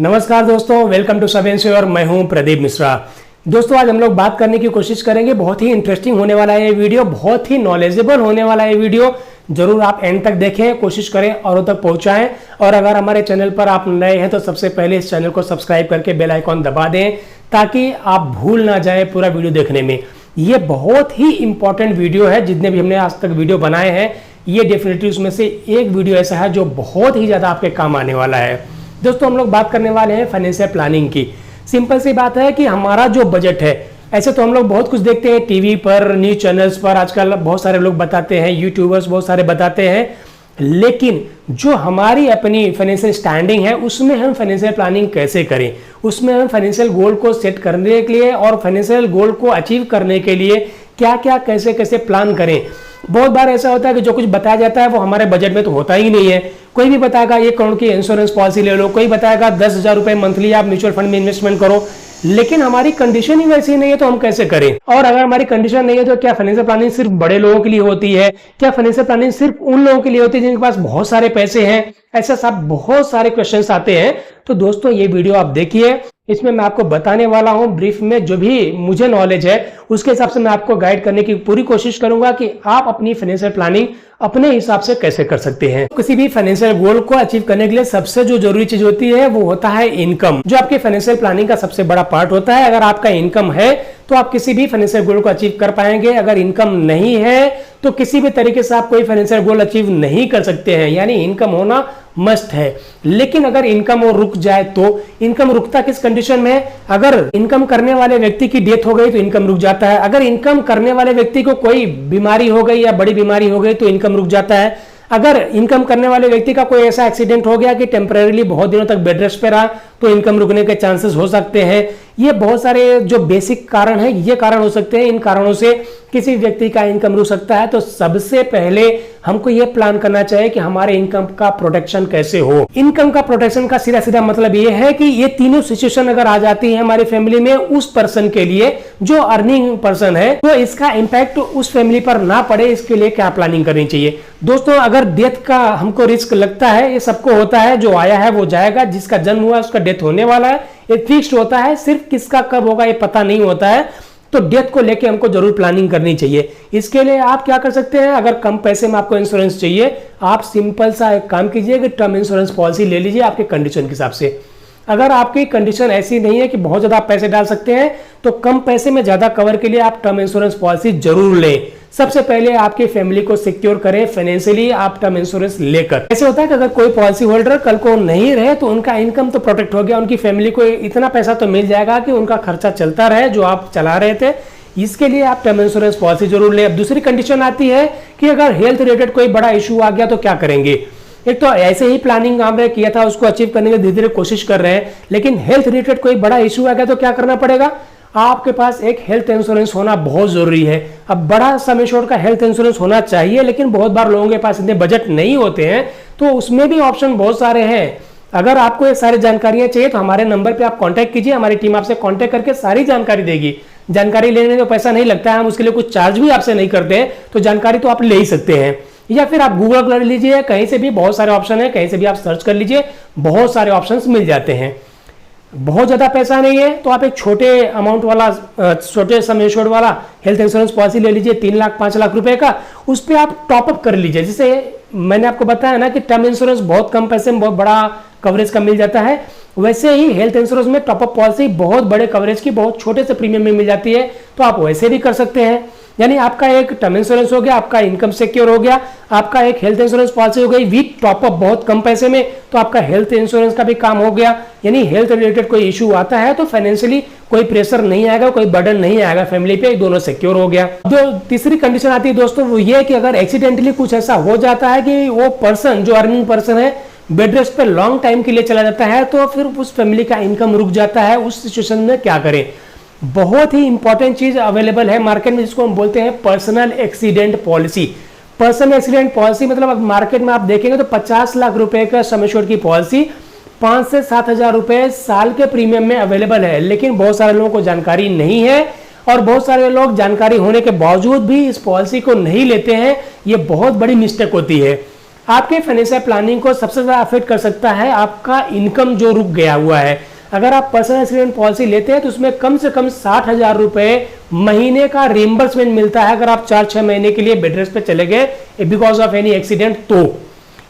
नमस्कार दोस्तों, welcome to सबेंसे और मैं हूं प्रदीप मिश्रा। दोस्तों आज हम लोग बात करने की कोशिश करेंगे। बहुत ही इंटरेस्टिंग होने वाला है ये वीडियो, बहुत ही नॉलेजेबल होने वाला है ये वीडियो। जरूर आप एंड तक देखें, कोशिश करें औरों तक पहुंचाएं। और अगर हमारे चैनल पर आप नए हैं तो सबसे पहले इस चैनल को सब्सक्राइब करके बेल आइकॉन दबा दें ताकि आप भूल ना जाए पूरा वीडियो देखने में। ये बहुत ही इंपॉर्टेंट वीडियो है। जितने भी हमने आज तक वीडियो बनाए हैं ये डेफिनेटली उसमें से एक वीडियो ऐसा है जो बहुत ही ज़्यादा आपके काम आने वाला है। दोस्तों हम लोग बात करने वाले हैं फाइनेंशियल प्लानिंग की। सिंपल सी बात है कि हमारा जो बजट है, ऐसे तो हम लोग बहुत कुछ देखते हैं टीवी पर, न्यूज चैनल्स पर, आजकल बहुत सारे लोग बताते हैं, यूट्यूबर्स बहुत सारे बताते हैं, लेकिन जो हमारी अपनी फाइनेंशियल स्टैंडिंग है उसमें हम फाइनेंशियल प्लानिंग कैसे करें, उसमें हम फाइनेंशियल गोल को सेट करने के लिए और फाइनेंशियल गोल को अचीव करने के लिए क्या क्या कैसे कैसे प्लान करें। बहुत बार ऐसा होता है कि जो कुछ बताया जाता है वो हमारे बजट में तो होता ही नहीं है। कोई भी बताएगा 1 करोड़ की इंश्योरेंस पॉलिसी ले लो, कोई बताएगा 10,000 रुपए मंथली आप म्यूचुअल फंड में इन्वेस्टमेंट करो, लेकिन हमारी कंडीशन ही वैसी नहीं है तो हम कैसे करें। और अगर हमारी कंडीशन नहीं है तो क्या फाइनेंशियल प्लानिंग सिर्फ बड़े लोगों के लिए होती है? क्या फाइनेंशियल प्लानिंग सिर्फ उन लोगों के लिए होती है जिनके पास बहुत सारे पैसे हैं? ऐसा सब बहुत सारे क्वेश्चंस आते हैं। तो दोस्तों ये वीडियो आप देखिए, इसमें मैं आपको बताने वाला हूं ब्रीफ में जो भी मुझे नॉलेज है उसके हिसाब से मैं आपको गाइड करने की पूरी कोशिश करूंगा कि आप अपनी फाइनेंशियल प्लानिंग अपने हिसाब से कैसे कर सकते हैं। किसी भी फाइनेंशियल गोल को अचीव करने के लिए सबसे जो जरूरी चीज होती है वो होता है इनकम, जो आपके फाइनेंशियल प्लानिंग का सबसे बड़ा पार्ट होता है। अगर आपका इनकम है तो आप किसी भी फाइनेंशियल गोल को अचीव कर पाएंगे। अगर इनकम नहीं है तो किसी भी तरीके से आप कोई फाइनेंशियल गोल अचीव नहीं कर सकते हैं। यानी इनकम होना मस्ट है। लेकिन अगर इनकम और रुक जाए तो इनकम रुकता किस कंडीशन में? अगर इनकम करने वाले व्यक्ति की डेथ हो गई तो इनकम रुक जाता है। अगर इनकम करने वाले व्यक्ति को कोई बीमारी हो गई या बड़ी बीमारी हो गई तो इनकम रुक जाता है। अगर इनकम करने वाले व्यक्ति का कोई ऐसा एक्सीडेंट हो गया कि टेम्परेरीली बहुत दिनों तक बेड रेस्ट पे रहा तो इनकम रुकने के चांसेस हो सकते हैं। ये बहुत सारे जो बेसिक कारण है, ये कारण हो सकते हैं। इन कारणों से किसी व्यक्ति का इनकम रुक सकता है। तो सबसे पहले हमको ये प्लान करना चाहिए कि हमारे इनकम का प्रोटेक्शन कैसे हो। इनकम का प्रोटेक्शन का सीधा सीधा मतलब ये है कि ये तीनों सिचुएशन अगर आ जाती है हमारी फैमिली में, उस पर्सन के लिए जो अर्निंग पर्सन है, तो इसका इंपैक्ट उस फैमिली पर ना पड़े, इसके लिए क्या प्लानिंग करनी चाहिए। दोस्तों अगर डेथ का हमको रिस्क लगता है, ये सबको होता है, जो आया है वो जाएगा, जिसका जन्म हुआ उसका डेथ होने वाला है, ये फिक्स्ड होता है, सिर्फ किसका कब होगा ये पता नहीं होता है। तो डेथ को लेके हमको जरूर प्लानिंग करनी चाहिए। इसके लिए आप क्या कर सकते हैं, अगर कम पैसे में आपको इंश्योरेंस चाहिए, आप सिंपल सा एक काम कीजिए कि टर्म इंश्योरेंस पॉलिसी ले लीजिए आपके कंडीशन के हिसाब से। अगर आपकी कंडीशन ऐसी नहीं है कि बहुत ज्यादा पैसे डाल सकते हैं तो कम पैसे में ज्यादा कवर के लिए आप टर्म इंश्योरेंस पॉलिसी जरूर लें। सबसे पहले आपकी फैमिली को सिक्योर करें फाइनेंशियली आप टर्म इंश्योरेंस लेकर। ऐसे होता है कि अगर कोई पॉलिसी होल्डर कल को नहीं रहे तो उनका इनकम तो प्रोटेक्ट हो गया, उनकी फैमिली को इतना पैसा तो मिल जाएगा कि उनका खर्चा चलता रहे जो आप चला रहे थे। इसके लिए आप टर्म इंश्योरेंस पॉलिसी जरूर लें। अब दूसरी कंडीशन आती है कि अगर हेल्थ रिलेटेड कोई बड़ा इशू आ गया तो क्या करेंगे। एक तो ऐसे ही प्लानिंग हमने किया था, उसको अचीव करने की धीरे धीरे कोशिश कर रहे हैं, लेकिन हेल्थ रिलेटेड कोई बड़ा इशू आ गया तो क्या करना पड़ेगा। आपके पास एक हेल्थ इंश्योरेंस होना बहुत जरूरी है। अब बड़ा सम एश्योर्ड का हेल्थ इंश्योरेंस होना चाहिए, लेकिन बहुत बार लोगों के पास इतने बजट नहीं होते हैं, तो उसमें भी ऑप्शन बहुत सारे हैं। अगर आपको ये सारी जानकारियां चाहिए तो हमारे नंबर पे आप कांटेक्ट कीजिए, हमारी टीम आपसे कांटेक्ट करके सारी जानकारी देगी। जानकारी लेने में तो पैसा नहीं लगता है, हम उसके लिए कुछ चार्ज भी आपसे नहीं करते हैं, तो जानकारी तो आप ले ही सकते हैं। या फिर आप गूगल कर लीजिए, कहीं से भी बहुत सारे ऑप्शन है, कहीं से भी आप सर्च कर लीजिए, बहुत सारे ऑप्शंस मिल जाते हैं। बहुत ज्यादा पैसा नहीं है तो आप एक छोटे अमाउंट वाला, छोटे सम एश्योर्ड वाला हेल्थ इंश्योरेंस पॉलिसी ले लीजिए 3 लाख 5 लाख रुपए का, उस पर आप टॉपअप कर लीजिए। जैसे मैंने आपको बताया ना कि टर्म इंश्योरेंस बहुत कम पैसे में बहुत बड़ा कवरेज का मिल जाता है, वैसे ही हेल्थ इंश्योरेंस में टॉपअप पॉलिसी बहुत बड़े कवरेज की बहुत छोटे से प्रीमियम में मिल जाती है, तो आप वैसे भी कर सकते हैं। यानी आपका एक टर्म इंश्योरेंस हो गया, आपका इनकम सिक्योर हो गया, आपका एक हेल्थ इंश्योरेंस पॉलिसी हो गई विथ टॉपअप बहुत कम पैसे में, तो आपका हेल्थ इंश्योरेंस का भी काम हो गया। यानी हेल्थ रिलेटेड कोई इशू आता है तो फाइनेंशियली कोई प्रेशर नहीं आएगा, कोई बर्डन नहीं आएगा फैमिली पे, दोनों सिक्योर हो गया। जो तीसरी कंडीशन आती है दोस्तों वो ये कि अगर एक्सीडेंटली कुछ ऐसा हो जाता है कि वो पर्सन जो अर्निंग पर्सन है बेड रेस्ट पे लॉन्ग टाइम के लिए चला जाता है, तो फिर उस फैमिली का इनकम रुक जाता है। उस सिचुएशन में क्या करें। बहुत ही इंपॉर्टेंट चीज अवेलेबल है मार्केट में, जिसको हम बोलते हैं personal accident policy. Personal accident policy मतलब अब मार्केट में आप देखेंगे तो 50 लाख रुपए का सम एश्योर्ड की पॉलिसी 5 से 7 हजार रुपए साल के प्रीमियम में अवेलेबल है। लेकिन बहुत सारे लोगों को जानकारी नहीं है और बहुत सारे लोग जानकारी होने के बावजूद भी इस पॉलिसी को नहीं लेते हैं। ये बहुत बड़ी मिस्टेक होती है। आपके फाइनेंशियल प्लानिंग को सबसे ज्यादा अफेक्ट कर सकता है आपका इनकम जो रुक गया हुआ है। अगर आप पर्सनल एक्सीडेंट पॉलिसी लेते हैं तो उसमें कम से कम 60,000 रुपए महीने का रिइंबर्समेंट मिलता है अगर आप 4-6 महीने के लिए बेड रेस्ट पे चले गए बिकॉज ऑफ एनी एक्सीडेंट। तो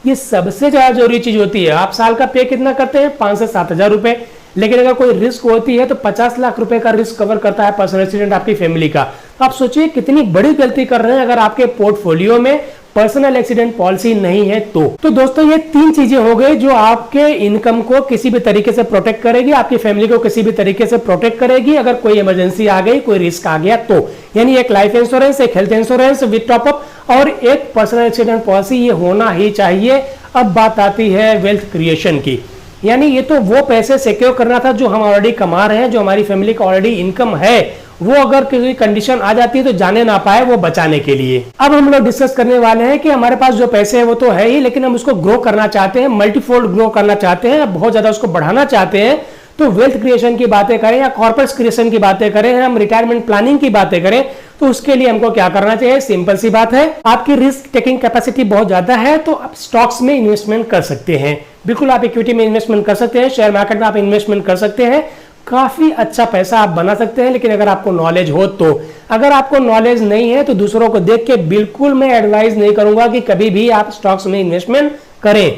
ये सबसे ज्यादा जरूरी चीज होती है। आप साल का पे कितना करते हैं? 5 से 7,000 रुपए, लेकिन अगर कोई रिस्क होती है तो 50 लाख रुपए का रिस्क कवर करता है पर्सनल एक्सीडेंट आपकी फैमिली का। तो आप सोचिए कितनी बड़ी गलती कर रहे हैं अगर आपके पोर्टफोलियो में पर्सनल एक्सीडेंट पॉलिसी नहीं है तो दोस्तों ये 3 चीजें हो गई जो आपके इनकम को किसी भी तरीके से प्रोटेक्ट करेगी, आपकी फैमिली को किसी भी तरीके से प्रोटेक्ट करेगी अगर कोई इमरजेंसी आ गई, कोई रिस्क आ गया तो। यानी एक लाइफ इंश्योरेंस, एक हेल्थ इंश्योरेंस विद टॉपअप और एक पर्सनल एक्सीडेंट पॉलिसी, ये होना ही चाहिए। अब बात आती है वेल्थ क्रिएशन की, यानी ये तो वो पैसे सिक्योर करना था जो हम ऑलरेडी कमा रहे हैं, जो हमारी फैमिली का ऑलरेडी इनकम है, वो अगर कोई कंडीशन आ जाती है तो जाने ना पाए वो बचाने के लिए। अब हम लोग डिस्कस करने वाले हैं कि हमारे पास जो पैसे हैं वो तो है ही, लेकिन हम उसको ग्रो करना चाहते हैं, मल्टीफोल्ड ग्रो करना चाहते हैं, बहुत ज्यादा उसको बढ़ाना चाहते हैं। तो वेल्थ क्रिएशन की बातें करें या कॉर्पोरेट क्रिएशन की बातें करें, हम रिटायरमेंट प्लानिंग की बातें करें, तो उसके लिए हमको क्या करना चाहिए? सिंपल सी बात है, आपकी रिस्क टेकिंग कैपेसिटी बहुत ज्यादा है तो आप स्टॉक्स में इन्वेस्टमेंट कर सकते हैं। बिल्कुल आप इक्विटी में इन्वेस्टमेंट कर सकते हैं, शेयर मार्केट में आप इन्वेस्टमेंट कर सकते हैं, काफी अच्छा पैसा आप बना सकते हैं, लेकिन अगर आपको नॉलेज हो तो। अगर आपको नॉलेज नहीं है तो दूसरों को देख के बिल्कुल मैं एडवाइस नहीं करूंगा कि कभी भी आप स्टॉक्स में इन्वेस्टमेंट करें।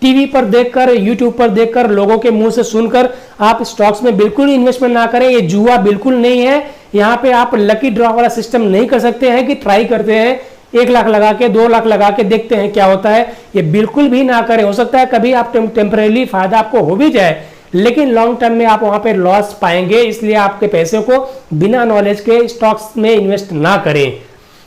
टीवी पर देखकर, यूट्यूब पर देखकर, लोगों के मुंह से सुनकर आप स्टॉक्स में बिल्कुल इन्वेस्टमेंट ना करें। ये जुआ बिल्कुल नहीं है। यहाँ पे आप लकी ड्रॉ वाला सिस्टम नहीं कर सकते हैं कि ट्राई करते हैं 1 लाख लगा के 2 लाख लगा के देखते हैं क्या होता है। ये बिल्कुल भी ना करें। हो सकता है कभी आप टेम्परेरी फायदा आपको हो भी जाए, लेकिन लॉन्ग टर्म में आप वहां पे लॉस पाएंगे। इसलिए आपके पैसे को बिना नॉलेज के स्टॉक्स में इन्वेस्ट ना करें।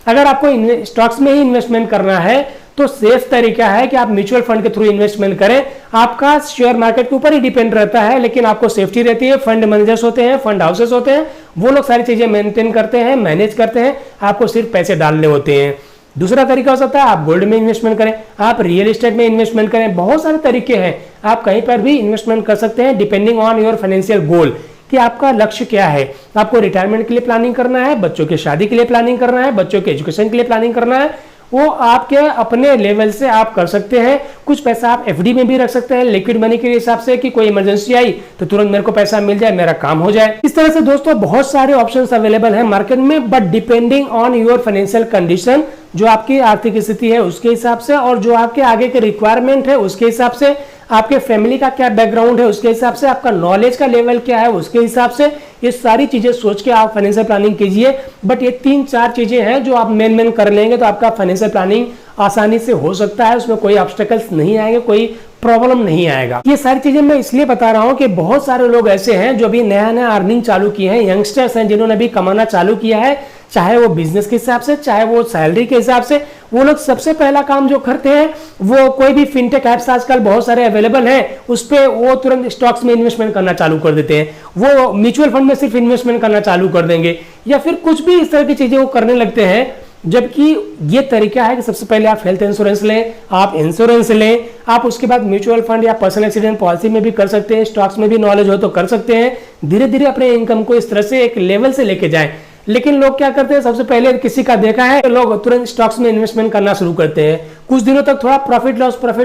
अगर आपको स्टॉक्स में ही इन्वेस्टमेंट करना है तो सेफ तरीका है कि आप म्यूचुअल फंड के थ्रू इन्वेस्टमेंट करें। आपका शेयर मार्केट के ऊपर ही डिपेंड रहता है, लेकिन आपको सेफ्टी रहती है। फंड मैनेजर्स होते हैं, फंड हाउसेस होते हैं, वो लोग सारी चीजें मेंटेन करते हैं, मैनेज करते हैं, आपको सिर्फ पैसे डालने होते हैं। दूसरा तरीका हो सकता है आप गोल्ड में इन्वेस्टमेंट करें, आप रियल एस्टेट में इन्वेस्टमेंट करें, बहुत सारे तरीके हैं। आप कहीं पर भी इन्वेस्टमेंट कर सकते हैं depending on your financial goal कि आपका लक्ष्य क्या है। आपको रिटायरमेंट के लिए प्लानिंग करना है, बच्चों की शादी के लिए प्लानिंग करना है, बच्चों के एजुकेशन के लिए प्लानिंग करना है, वो आपके अपने लेवल से आप कर सकते हैं। कुछ पैसा आप एफडी में भी रख सकते हैं लिक्विड मनी के हिसाब से कि कोई इमरजेंसी आई तो तुरंत मेरे को पैसा मिल जाए, मेरा काम हो जाए। इस तरह से दोस्तों बहुत सारे ऑप्शंस अवेलेबल हैं मार्केट में, but depending on your financial condition, जो आपकी आर्थिक स्थिति है उसके हिसाब से और जो आपके आगे के रिक्वायरमेंट है उसके हिसाब से, आपके फैमिली का क्या बैकग्राउंड है उसके हिसाब से, आपका नॉलेज का लेवल क्या है उसके हिसाब से, ये सारी चीजें सोच के आप फाइनेंशियल प्लानिंग कीजिए। बट ये 3-4 चीजें हैं जो आप मेन कर लेंगे तो आपका फाइनेंशियल प्लानिंग आसानी से हो सकता है, उसमें कोई ऑब्स्टेकल्स नहीं आएंगे, कोई प्रॉब्लम नहीं आएगा। ये सारी चीजें मैं इसलिए बता रहा हूं कि बहुत सारे लोग ऐसे हैं जो अभी नया अर्निंग चालू किए हैं, यंगस्टर्स हैं जिन्होंने अभी कमाना चालू किया है, चाहे वो बिजनेस के हिसाब से, चाहे वो सैलरी के हिसाब से। वो लोग सबसे पहला काम जो करते हैं वो कोई भी फिनटेक एप्स आजकल बहुत सारे अवेलेबल हैं, उस पे वो तुरंत स्टॉक्स में इन्वेस्टमेंट करना चालू कर देते हैं, वो म्यूचुअल फंड में सिर्फ इन्वेस्टमेंट करना चालू कर देंगे, या फिर कुछ भी इस तरह की चीजें वो करने लगते हैं। जबकि ये तरीका है कि सबसे पहले आप हेल्थ इंश्योरेंस लें, आप इंश्योरेंस लें, आप उसके बाद म्यूचुअल फंड या पर्सनल एक्सीडेंट पॉलिसी में भी कर सकते हैं, स्टॉक्स में भी नॉलेज हो तो कर सकते हैं। धीरे धीरे अपने इनकम को इस तरह से एक लेवल से लेके जाएं। लेकिन लोग क्या करते हैं, सबसे पहले किसी का देखा है लोग तुरंत स्टॉक्स में इन्वेस्टमेंट करना शुरू करते हैं, कुछ दिनों तक थोड़ा प्रॉफिट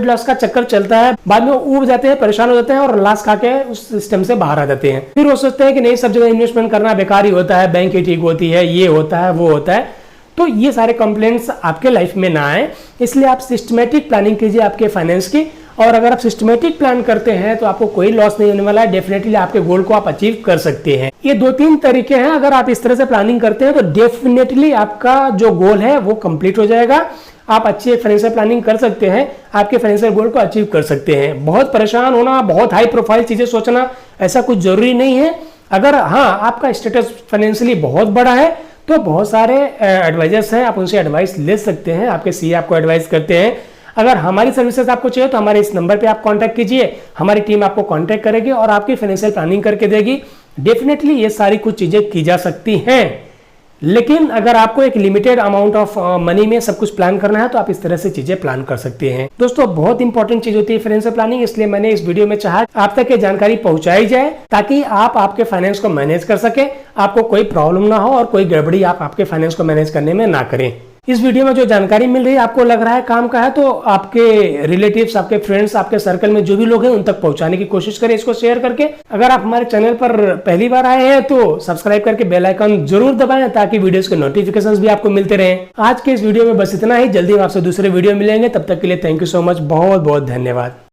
लॉस का चक्कर चलता है, बाद में ऊब जाते हैं, परेशान हो जाते हैं और लॉस खा के उस सिस्टम से बाहर आ जाते हैं। फिर वो सोचते हैं कि नहीं, सब जगह इन्वेस्टमेंट करना बेकार ही होता है, बैंक ही ठीक होती है, ये होता है वो होता है। तो ये सारे कंप्लेंट्स आपके लाइफ में ना आए, इसलिए आप सिस्टमेटिक प्लानिंग कीजिए आपके फाइनेंस की। और अगर आप सिस्टमेटिक प्लान करते हैं तो आपको कोई लॉस नहीं होने वाला है, डेफिनेटली आपके गोल को आप अचीव कर सकते हैं। ये 2-3 तरीके हैं, अगर आप इस तरह से प्लानिंग करते हैं तो डेफिनेटली आपका जो गोल है वो कंप्लीट हो जाएगा। आप अच्छी फाइनेंशियल प्लानिंग कर सकते हैं, आपके फाइनेंशियल गोल को अचीव कर सकते हैं। बहुत परेशान होना, बहुत हाई प्रोफाइल चीजें सोचना, ऐसा कुछ जरूरी नहीं है। अगर हाँ आपका स्टेटस फाइनेंशियली बहुत बड़ा है तो बहुत सारे एडवाइजर्स हैं, आप उनसे एडवाइस ले सकते हैं, आपके सीए आपको एडवाइस करते हैं। अगर हमारी सर्विसेज आपको चाहिए तो हमारे इस नंबर पे आप कांटेक्ट कीजिए, हमारी टीम आपको कांटेक्ट करेगी और आपकी फाइनेंशियल प्लानिंग करके देगी। डेफिनेटली ये सारी कुछ चीजें की जा सकती हैं, लेकिन अगर आपको एक लिमिटेड अमाउंट ऑफ मनी में सब कुछ प्लान करना है तो आप इस तरह से चीजें प्लान कर सकते हैं। दोस्तों बहुत इंपॉर्टेंट चीज होती है फाइनेंशियल प्लानिंग, इसलिए मैंने इस वीडियो में चाहा आप तक ये जानकारी पहुंचाई जाए ताकि आप आपके फाइनेंस को मैनेज कर सके, आपको कोई प्रॉब्लम ना हो और कोई गड़बड़ी आप आपके फाइनेंस को मैनेज करने में ना करें। इस वीडियो में जो जानकारी मिल रही है आपको लग रहा है काम का है, तो आपके रिलेटिव्स, आपके फ्रेंड्स, आपके सर्कल में जो भी लोग हैं उन तक पहुंचाने की कोशिश करें इसको शेयर करके। अगर आप हमारे चैनल पर पहली बार आए हैं तो सब्सक्राइब करके बेल आइकन जरूर दबाएं ताकि वीडियोस के नोटिफिकेशंस भी आपको मिलते रहें। आज के इस वीडियो में बस इतना ही, जल्दी हम आपसे दूसरे वीडियो मिलेंगे, तब तक के लिए थैंक यू सो मच, बहुत बहुत धन्यवाद।